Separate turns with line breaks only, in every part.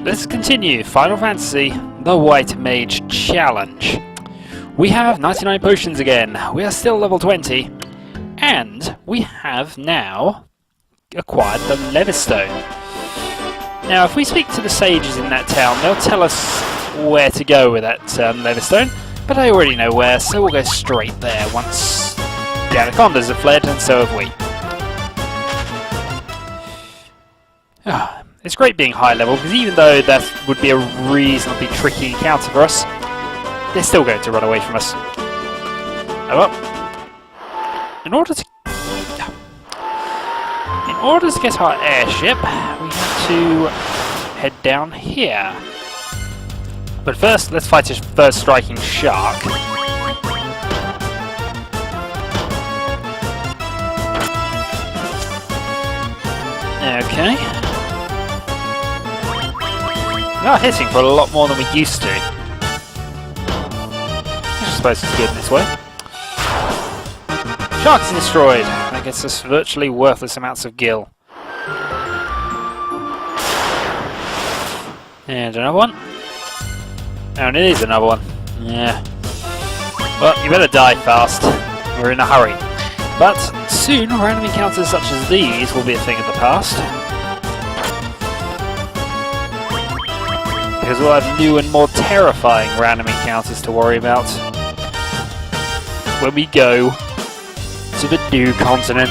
let's continue. Final Fantasy, the White Mage Challenge. We have 99 potions again. We are still level 20. And we have now acquired the Levistone. Now, if we speak to the sages in that town, they'll tell us where to go with that Levistone. But I already know where, so we'll go straight there once the anacondas have fled, and so have we. It's great being high level, because even though that would be a reasonably tricky encounter for us, they're still going to run away from us. Oh well. In order to get our airship, we have to head down here. But first, let's fight his first striking shark. Okay. We are hitting for a lot more than we used to. I suppose it's good in this way. Shark is destroyed. That gets us virtually worthless amounts of gil. And another one. And it is another one. Yeah. Well, you better die fast. We're in a hurry. But soon, random encounters such as these will be a thing of the past. Because we'll have new and more terrifying random encounters to worry about when we go to the new continent.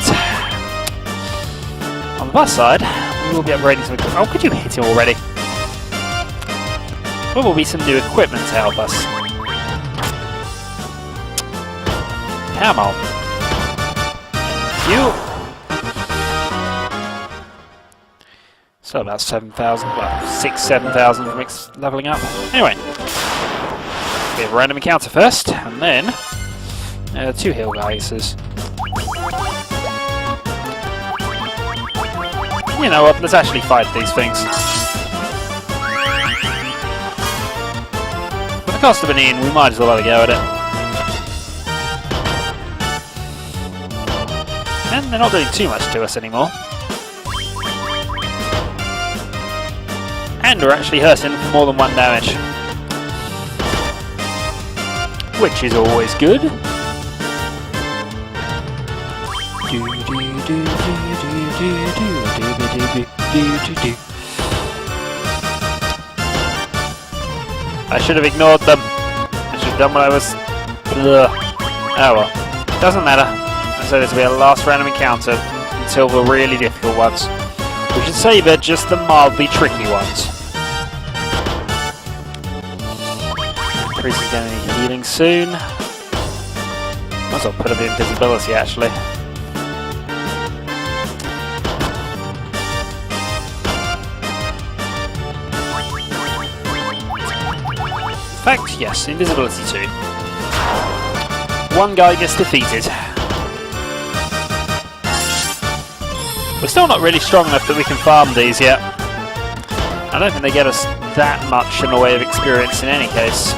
On the plus side, we will be upgrading some equipment. Oh, could you hit him already? There will be some new equipment to help us. Come on. You. So about 7,000, well, 7,000 from leveling up. Anyway, we have a random encounter first, and then 2 heal geysers. You know what? Let's actually fight these things. For the cost of an in, we might as well have a go at it. And they're not doing too much to us anymore. And we're actually hurting for more than 1 damage. Which is always good. I should have ignored them. I should have done what I was... Ugh. Oh well. Doesn't matter. So this will be our last random encounter until the really difficult ones. We should savour just the mildly tricky ones. Priest is going to need healing soon. Might as well put a bit of invisibility actually. In fact, yes, invisibility too. 1 guy gets defeated. We're still not really strong enough that we can farm these yet. I don't think they get us that much in the way of experience in any case.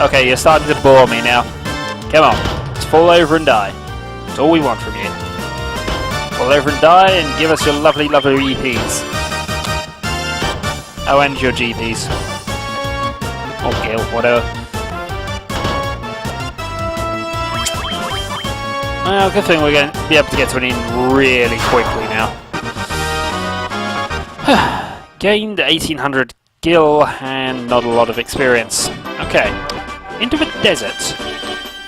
Okay, you're starting to bore me now. Come on, let's fall over and die. That's all we want from you. Fall over and die and give us your lovely, lovely EPs. Oh, and your GPs. Or Gil, whatever. Well, good thing we're going to be able to get to an inn really quickly now. Gained 1800 gil and not a lot of experience. Okay, into the desert.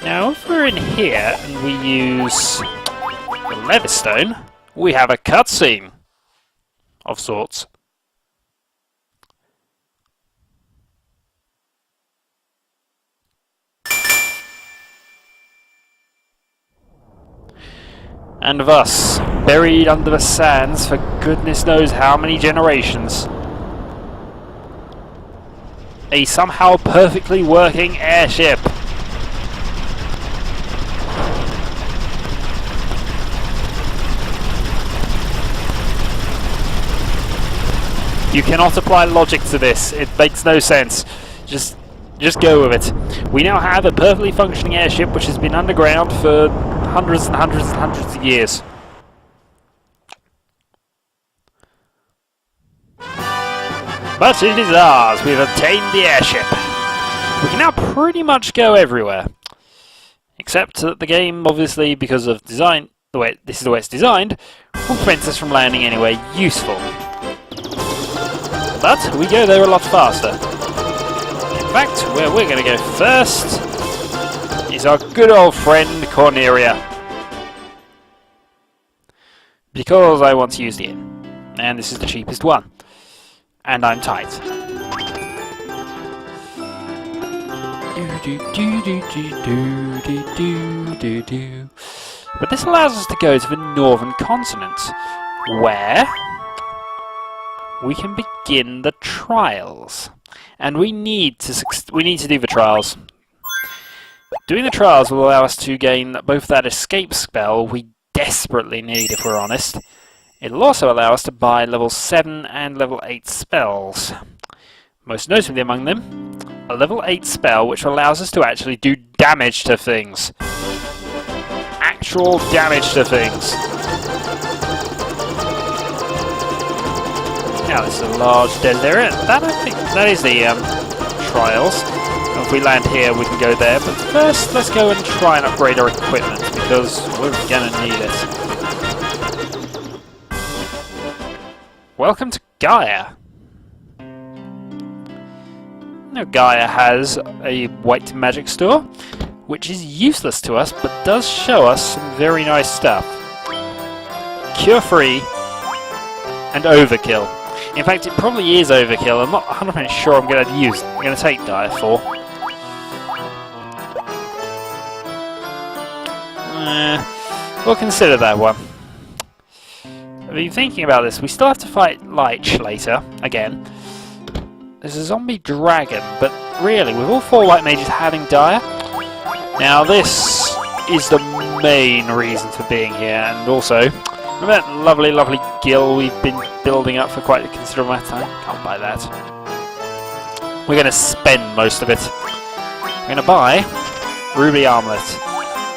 Now, if we're in here and we use the Levistone, we have a cutscene of sorts. And of us, buried under the sands for goodness knows how many generations. A somehow perfectly working airship. You cannot apply logic to this. It makes no sense. Just go with it. We now have a perfectly functioning airship which has been underground for hundreds and hundreds and hundreds of years. But it is ours. We've obtained the airship. We can now pretty much go everywhere. Except that the game, obviously, because of design, this is the way it's designed, will prevent us from landing anywhere useful. But we go there a lot faster. In fact, where we're going to go first is our good old friend Corneria. Because I want to use the inn. And this is the cheapest one. And I'm tight. But this allows us to go to the northern continent, where we can begin the trials. And we need to do the trials. Doing the trials will allow us to gain both that escape spell we desperately need, if we're honest. It'll also allow us to buy level 7 and level 8 spells. Most notably among them, a level 8 spell which allows us to actually do damage to things. Actual damage to things. Now this is a large desert area. I think that is the trials. And if we land here we can go there. But first let's go and try and upgrade our equipment because we're going to need it. Welcome to Gaia. Now Gaia has a white magic store, which is useless to us, but does show us some very nice stuff. Cure free and overkill. In fact, it probably is overkill. I'm not 100% sure I'm going to use it. I'm going to take Gaia 4. We'll consider that one. I've been thinking about this. We still have to fight Lich later, again. There's a zombie dragon, but really, with all 4 white mages having Dire, now this is the main reason for being here, and also, remember that lovely, lovely gill we've been building up for quite a considerable amount of time? Can't buy that. We're going to spend most of it. We're going to buy Ruby Armlet.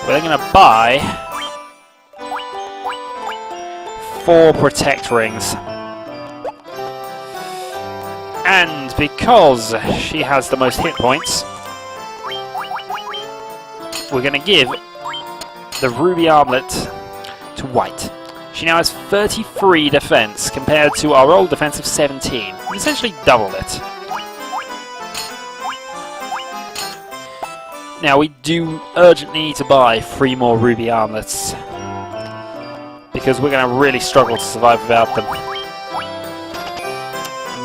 We're going to buy 4 Protect Rings. And because she has the most hit points, we're going to give the Ruby Armlet to White. She now has 33 defense compared to our old defense of 17. We essentially doubled it. Now we do urgently need to buy 3 more Ruby Armlets, because we're going to really struggle to survive without them.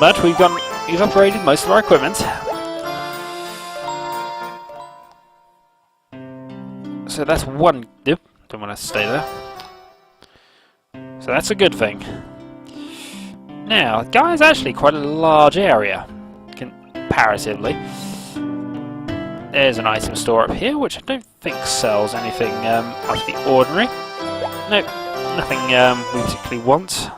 But we've upgraded most of our equipment. So that's one... Nope, don't want to stay there. So that's a good thing. Now, Gaia is actually quite a large area, comparatively. There's an item store up here, which I don't think sells anything out of the ordinary. Nope, nothing we particularly want.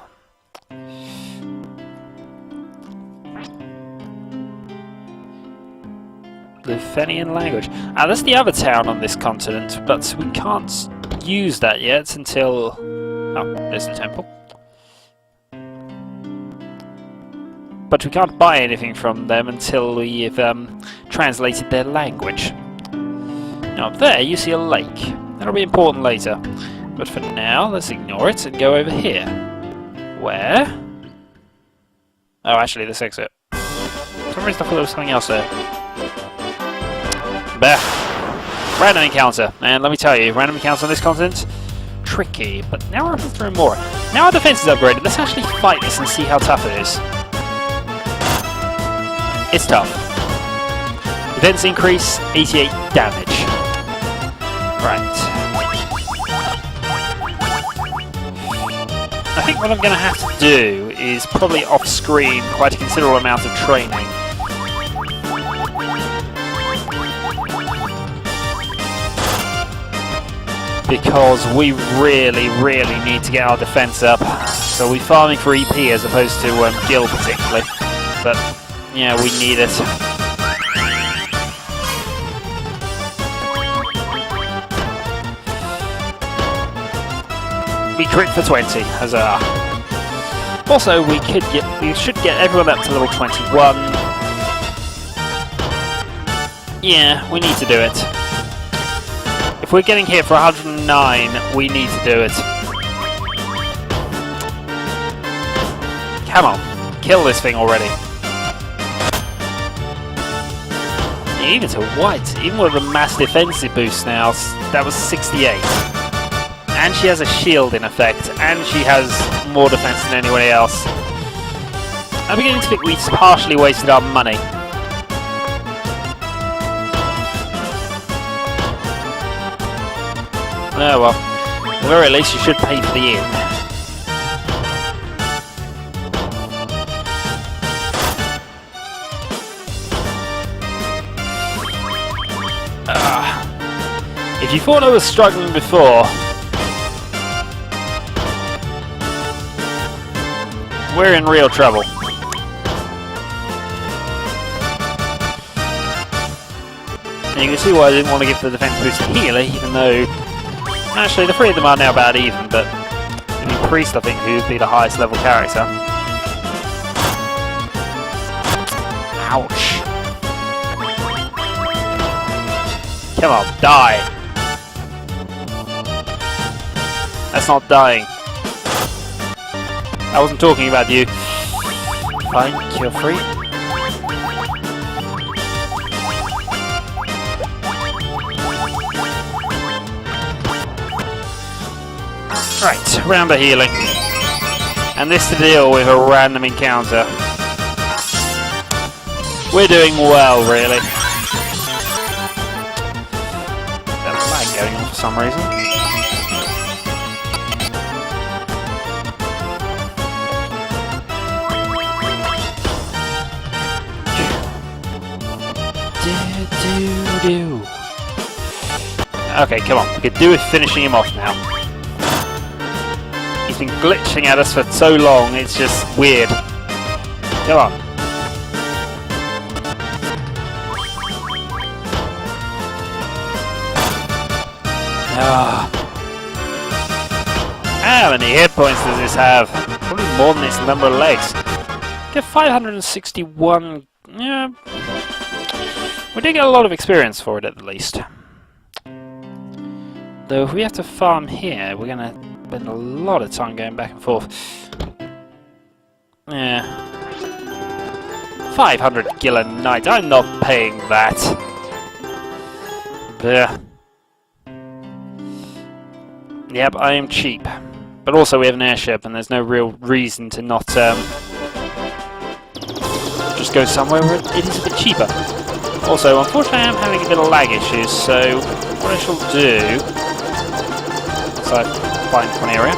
Luthenian language. That's the other town on this continent, but we can't use that yet until... Oh, there's the temple. But we can't buy anything from them until we've translated their language. Now up there you see a lake. That'll be important later. But for now, let's ignore it and go over here. Where? Oh, actually, this exit. For some reason I thought there was something else there. Bah! Random encounter. And let me tell you, random encounters on this continent, tricky. But now we're up to Remora. Now our defense is upgraded. Let's actually fight this and see how tough it is. It's tough. Defense increase, 88 damage. Right. I think what I'm going to have to do is probably off-screen quite a considerable amount of training. Because we really, really need to get our defense up. so we're farming for EP as opposed to Gil particularly. But yeah, we need it. We crit for 20, huzzah. Also, we should get everyone up to level 21. Yeah, we need to do it. If we're getting hit for 109, we need to do it. Come on, kill this thing already. Yeah, even to white, even with a mass defensive boost now, that was 68. And she has a shield in effect, and she has more defense than anybody else. I'm beginning to think we partially wasted our money. Oh well, at the very least you should pay for the inn. If you thought I was struggling before, we're in real trouble. And you can see why I didn't want to give the defense boost to Healer, even though actually the three of them are now about even, but the Priest I think who would be the highest level character. Ouch. Come on, die. That's not dying. I wasn't talking about you. Fine, you're free. Right, round the healing. And this to deal with a random encounter. We're doing well, really. There's a lag going on for some reason. Okay, come on. We could do with finishing him off now. He's been glitching at us for so long, it's just weird. Come on. How many hit points does this have? Probably more than its number of legs. Get 561. Yeah. We did get a lot of experience for it at the least. Though if we have to farm here, we're going to spend a lot of time going back and forth. Yeah. 500 gil a night, I'm not paying that. Blech. Yep, I am cheap. But also we have an airship and there's no real reason to not just go somewhere where it is a bit cheaper. Also, unfortunately I am having a bit of lag issues, so what I shall do... So, find one area.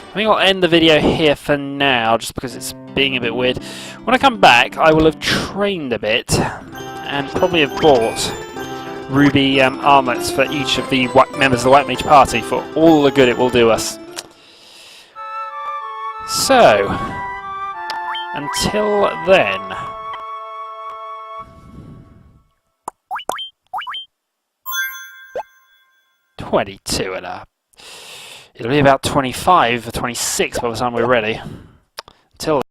I think I'll end the video here for now, just because it's being a bit weird. When I come back, I will have trained a bit, and probably have bought ruby armlets for each of the members of the White Mage Party for all the good it will do us. So, until then... 22 and up. It'll be about 25 or 26 by the time we're ready. Until